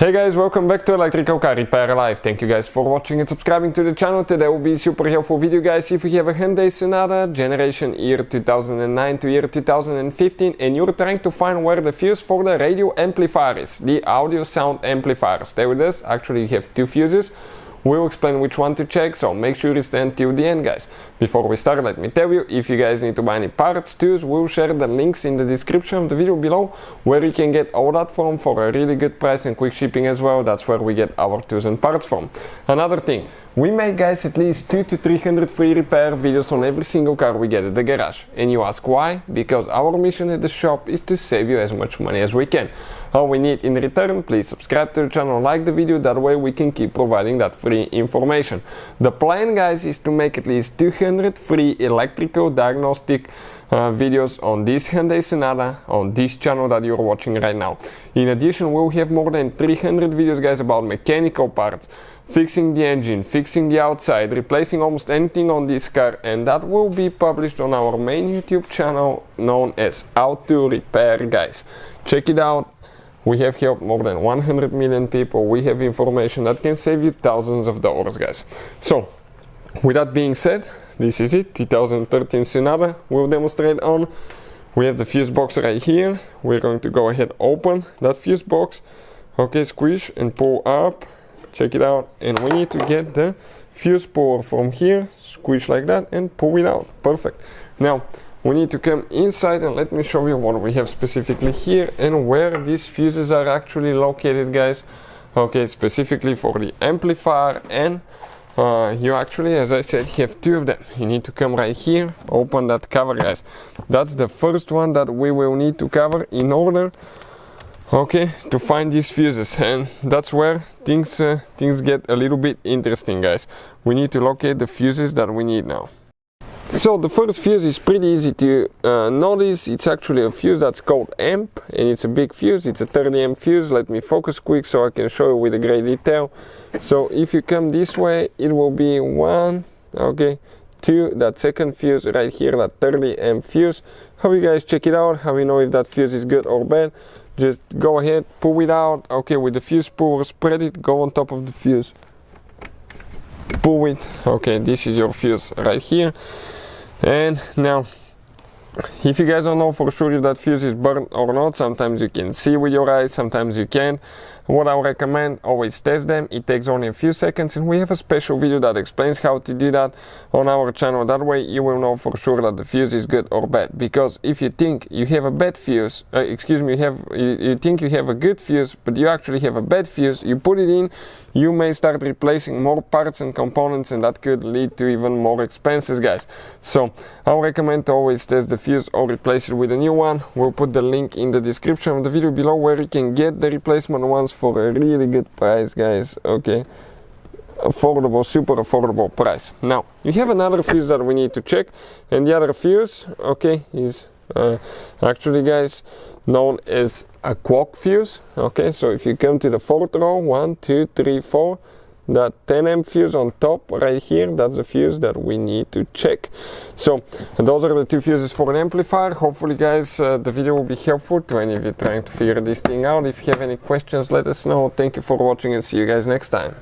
Hey guys, welcome back to Electrical Car Repair Live. Thank you guys for watching and subscribing to the channel. Today will be a super helpful video, guys. If you have a Hyundai Sonata generation year 2009 to year 2015 and you're trying to find where the fuse for the radio amplifier is, the audio sound amplifier, stay with us. Actually you have two fuses. We'll explain which one to check, so make sure you stay until the end, guys. Before we start, let me tell you, if you guys need to buy any parts, tools, we'll share the links in the description of the video below, where you can get all that from for a really good price and quick shipping as well. That's where we get our tools and parts from. Another thing, we make, guys, at least 200 to 300 free repair videos on every single car we get at the garage. And you ask why? Because our mission at the shop is to save you as much money as we can. All we need in return, please subscribe to the channel, like the video, that way we can keep providing that free information. The plan, guys, is to make at least 200 free electrical diagnostic videos on this Hyundai Sonata on this channel that you're watching right now. In addition, we'll have more than 300 videos, guys, about mechanical parts, fixing the engine, fixing the outside, replacing almost anything on this car, and that will be published on our main YouTube channel known as How to Repair, guys. Check it out. We have helped more than 100 million people. We have information that can save you thousands of dollars, guys. So, with that being said, this is it, 2013 Sonata. We'll demonstrate on. We have the fuse box right here. We're going to go ahead, open that fuse box. Okay, squish and pull up. Check it out. And we need to get the fuse puller from here. Squish like that and pull it out. Perfect. Now, we need to come inside and let me show you what we have specifically here and where these fuses are actually located, guys. Okay, specifically for the amplifier, and you actually, as I said, have two of them. You need to come right here, open that cover, guys. That's the first one that we will need to cover in order, okay, to find these fuses, and that's where things get a little bit interesting, guys. We need to locate the fuses that we need now. So the first fuse is pretty easy to notice. It's actually a fuse that's called amp, and it's a big fuse. It's a 30 amp fuse. Let me focus quick so I can show you with a great detail. So if you come this way, it will be one, okay, two, that second fuse right here, that 30 amp fuse. How you guys check it out? How you know if that fuse is good or bad? Just go ahead, pull it out, okay, with the fuse puller, spread it, go on top of the fuse, pull it. Okay, this is your fuse right here. And now, if you guys don't know for sure if that fuse is burnt or not, sometimes you can see with your eyes, sometimes you can't. What I would recommend, always test them. It takes only a few seconds, and we have a special video that explains how to do that on our channel. That way you will know for sure that the fuse is good or bad. Because if you think you have a bad fuse, you think you have a good fuse, but you actually have a bad fuse, you put it in, you may start replacing more parts and components, and that could lead to even more expenses, guys. So I would recommend to always test the fuse or replace it with a new one. We'll put the link in the description of the video below where you can get the replacement ones for a really good price, guys. Okay, affordable, super affordable price. Now you have another fuse that we need to check, and the other fuse, okay, is actually, guys, known as a clock fuse. Okay, so if you come to the fourth row, 1, 2, 3, 4, that 10 amp fuse on top right here, that's the fuse that we need to check. So those are the two fuses for an amplifier. Hopefully, guys, the video will be helpful to any of you trying to figure this thing out. If you have any questions, let us know. Thank you for watching and see you guys next time.